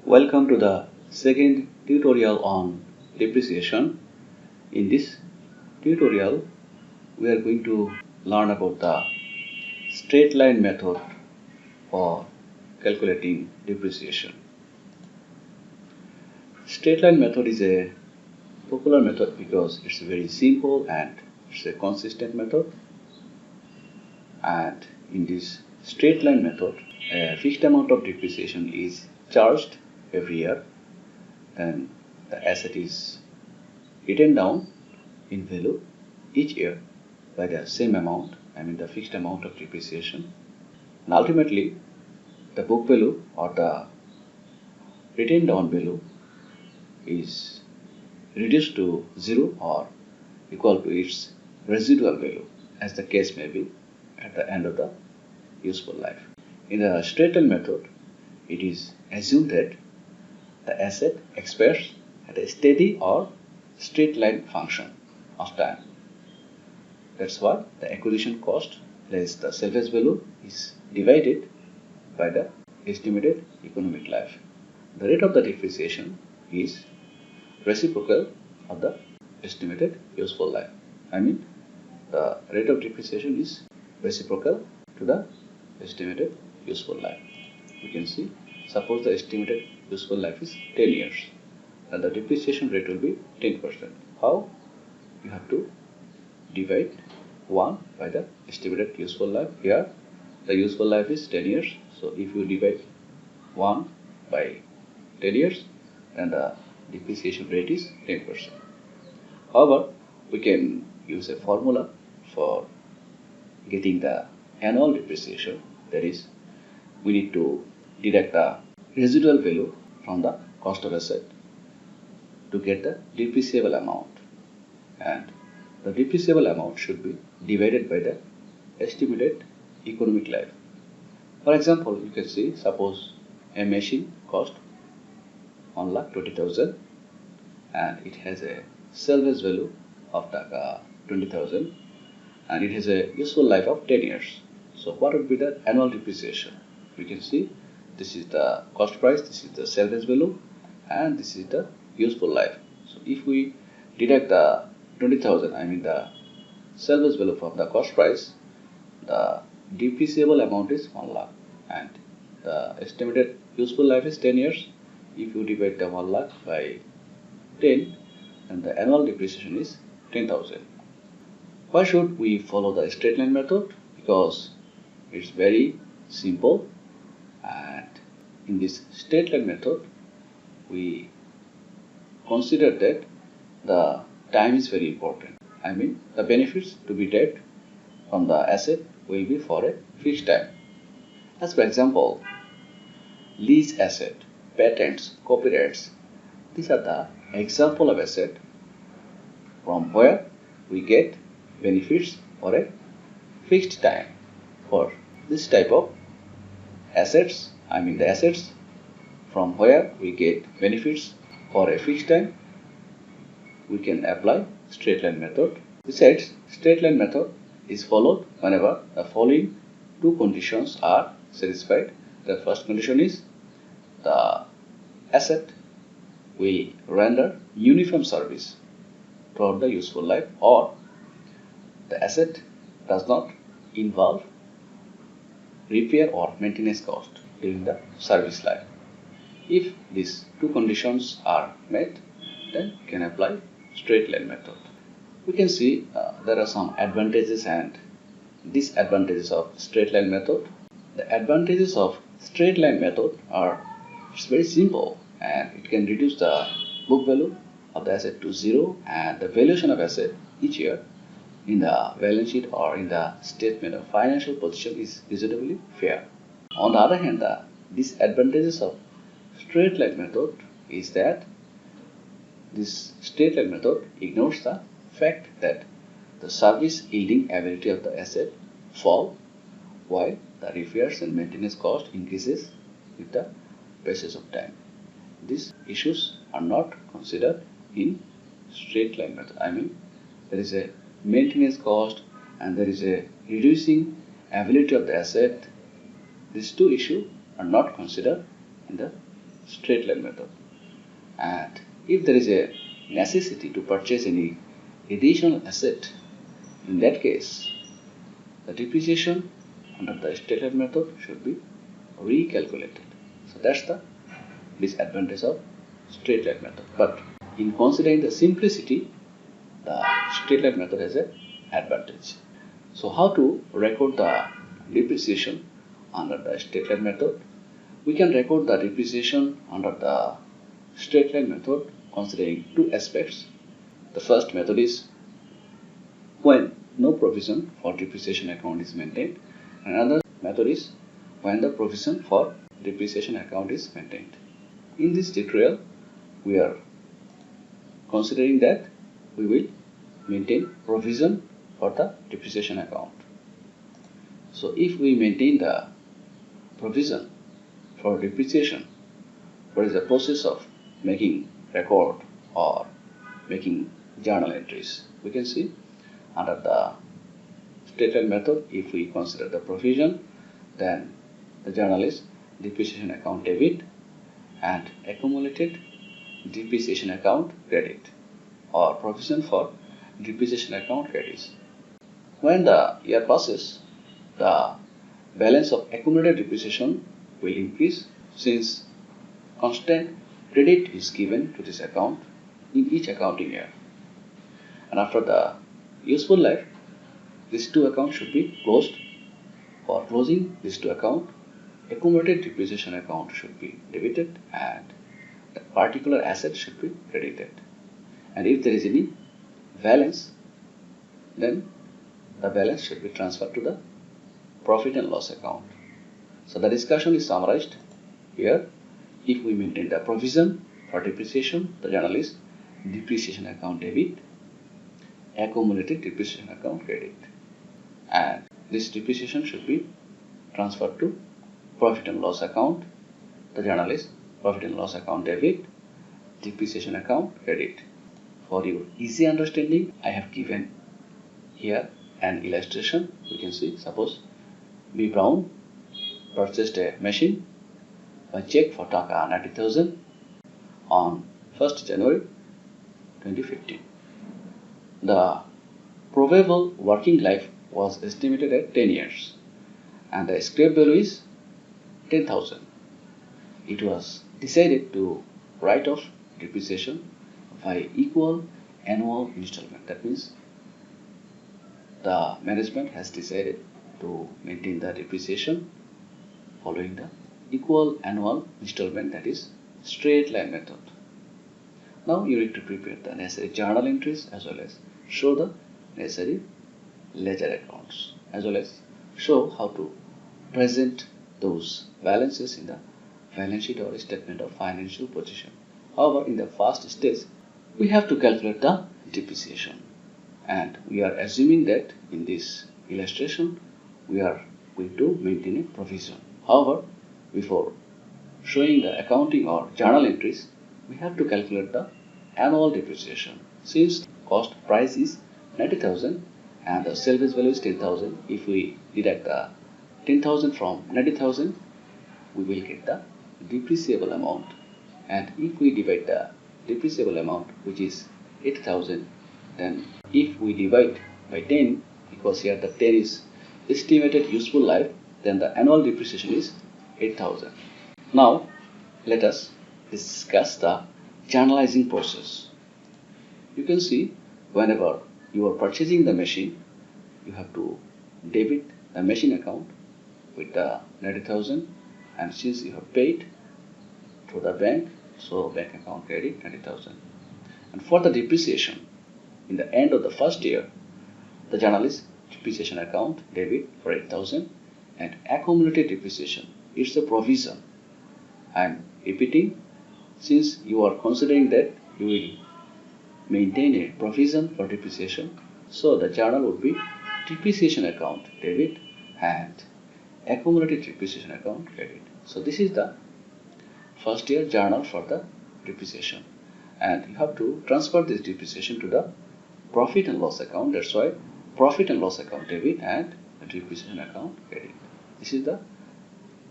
Welcome to the second tutorial on depreciation. In this tutorial, we are going to learn about the straight line method for calculating depreciation. Straight line method is a popular method because it's very simple and it's a consistent method. And in this straight line method, a fixed amount of depreciation is charged every year. Then the asset is written down in value each year by the same amount, the fixed amount of depreciation. And ultimately, the book value or the written down value is reduced to zero or equal to its residual value, as the case may be, at the end of the useful life. In the straight line method, it is assumed that the asset expires at a steady or straight line function of time. That's why the acquisition cost less the salvage value is divided by the estimated economic life. The rate of the depreciation is reciprocal of the estimated useful life. The rate of depreciation is reciprocal to the estimated useful life. You can see, suppose the estimated useful life is 10 years, and the depreciation rate will be 10%. How? You have to divide 1 by the estimated useful life. Here, the useful life is 10 years. So, if you divide 1 by 10 years, then the depreciation rate is 10%. However, we can use a formula for getting the annual depreciation. That is, we need to deduct the residual value from the cost of asset to get the depreciable amount, and the depreciable amount should be divided by the estimated economic life. For example, you can see, suppose a machine cost 1,20,000 and it has a salvage value of 20,000 and it has a useful life of 10 years. So what would be the annual depreciation? We can see this is the cost price, this is the salvage value, and this is the useful life. So if we deduct the 20,000, the salvage value from the cost price, the depreciable amount is 1 lakh and the estimated useful life is 10 years. If you divide the 1 lakh by 10, then the annual depreciation is 10,000. Why should we follow the straight line method? Because it's very simple, and in this straight line method we consider that the time is very important. The benefits to be derived from the asset will be for a fixed time. As for example, lease asset, patents, copyrights, these are the example of asset from where we get benefits for a fixed time. For this type of assets, the assets from where we get benefits for a fixed time, we can apply straight line method. Besides, straight line method is followed whenever the following two conditions are satisfied. The first condition is the asset will render uniform service throughout the useful life, or the asset does not involve repair or maintenance cost during the service life. If these two conditions are met, then you can apply straight line method. We can see there are some advantages and disadvantages of straight line method. The advantages of straight line method are, it's very simple and it can reduce the book value of the asset to zero, and the valuation of asset each year in the balance sheet or in the statement of financial position is reasonably fair. On the other hand, the disadvantages of straight line method is that this straight line method ignores the fact that the service yielding ability of the asset fall while the repairs and maintenance cost increases with the passage of time. These issues are not considered in straight line method. there is a maintenance cost, and there is a reducing ability of the asset. These two issues are not considered in the straight line method. And if there is a necessity to purchase any additional asset, in that case, the depreciation under the straight line method should be recalculated. So that's the disadvantage of straight line method. But in considering the simplicity, the straight line method has an advantage. So how to record the depreciation under the straight line method? We can record the depreciation under the straight line method considering two aspects. The first method is when no provision for depreciation account is maintained. Another method is when the provision for depreciation account is maintained. In this tutorial, we are considering that we will maintain provision for the depreciation account. So if we maintain the provision for depreciation, what is the process of making record or making journal entries? We can see under the straight line method, if we consider the provision, then the journal is depreciation account debit and accumulated depreciation account credit, or provision for depreciation account credits. When the year passes, the balance of accumulated depreciation will increase since constant credit is given to this account in each accounting year. And after the useful life, these two accounts should be closed. For closing these two accounts, accumulated depreciation account should be debited and the particular asset should be credited. And if there is any balance, then the balance should be transferred to the profit and loss account. So the discussion is summarized here. If we maintain the provision for depreciation, the journal is depreciation account debit, accumulated depreciation account credit, and this depreciation should be transferred to profit and loss account. The journal is profit and loss account debit, depreciation account credit. For your easy understanding, I have given here an illustration. You can see, suppose B. Brown purchased a machine by check for Taka 90,000 on 1st January 2015. The probable working life was estimated at 10 years and the scrap value is 10,000. It was decided to write off depreciation by equal annual installment. That means the management has decided to maintain the depreciation following the equal annual installment, that is straight line method. Now you need to prepare the necessary journal entries as well as show the necessary ledger accounts, as well as show how to present those balances in the balance sheet or statement of financial position. However, in the first stage, we have to calculate the depreciation, and we are assuming that in this illustration we are going to maintain a provision. However, before showing the accounting or journal entries, we have to calculate the annual depreciation. Since cost price is 90,000 and the salvage value is 10,000, if we deduct the 10,000 from 90,000, we will get the depreciable amount. And if we divide the depreciable amount, which is 8,000, then if we divide by 10, because here the 10 is estimated useful life, then the annual depreciation is 8,000. Now let us discuss the journalizing process. You can see whenever you are purchasing the machine, you have to debit the machine account with the 90,000, and since you have paid through the bank, so bank account credit 90,000. And for the depreciation, in the end of the first year, the journal is depreciation account debit for 8,000 and accumulated depreciation. It's a provision. I am repeating, since you are considering that you will maintain a provision for depreciation, so the journal would be depreciation account debit and accumulated depreciation account credit. So this is the first year journal for the depreciation, and you have to transfer this depreciation to the profit and loss account. That's why profit and loss account debit and depreciation account credit. This is the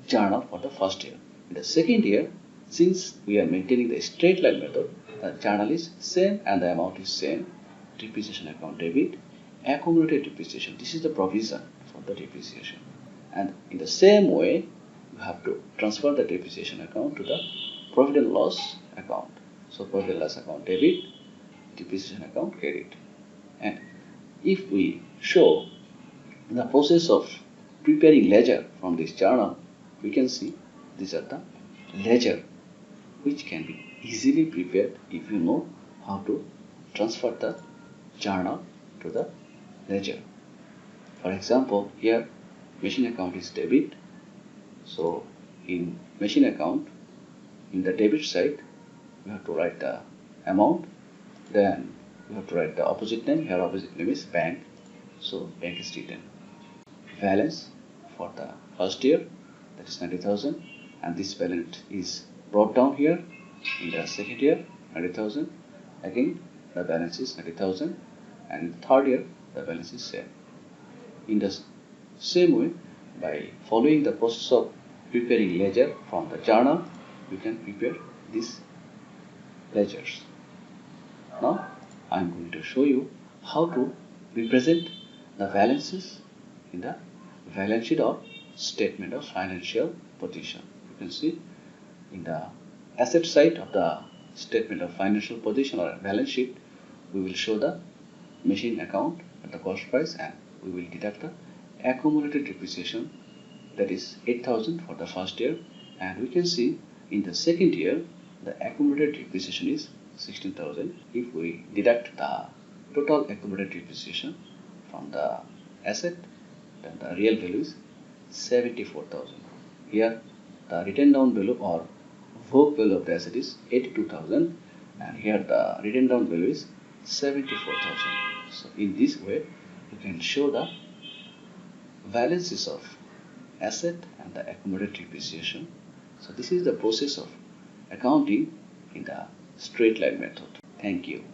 journal for the first year. In the second year, since we are maintaining the straight line method, the journal is same and the amount is same. Depreciation account debit, accumulated depreciation. This is the provision for the depreciation. And in the same way, you have to transfer the depreciation account to the profit and loss account. So profit and loss account debit, depreciation account credit. And if we show the process of preparing ledger from this journal, we can see these are the ledger which can be easily prepared if you know how to transfer the journal to the ledger. For example, here machine account is debit. So in machine account, in the debit side, you have to write the amount, then you have to write the opposite name. Here opposite name is bank, so bank is written. Balance for the first year, that is 90,000, and this balance is brought down here. In the second year, 90,000, again the balance is 90,000, and in the third year the balance is same. In the same way, by following the process of preparing ledger from the journal, you can prepare these ledgers. Now I am going to show you how to represent the balances in the balance sheet or statement of financial position. You can see in the asset side of the statement of financial position or balance sheet, we will show the machine account at the cost price, and we will deduct the accumulated depreciation, that is 8,000 for the first year, and we can see in the second year the accumulated depreciation is 16,000. If we deduct the total accumulated depreciation from the asset, then the real value is 74,000. Here the written down value or book value of the asset is 82,000, and here the written down value is 74,000. So in this way, you can show the balances of asset and the accumulated depreciation. So this is the process of accounting in the straight line method. Thank you.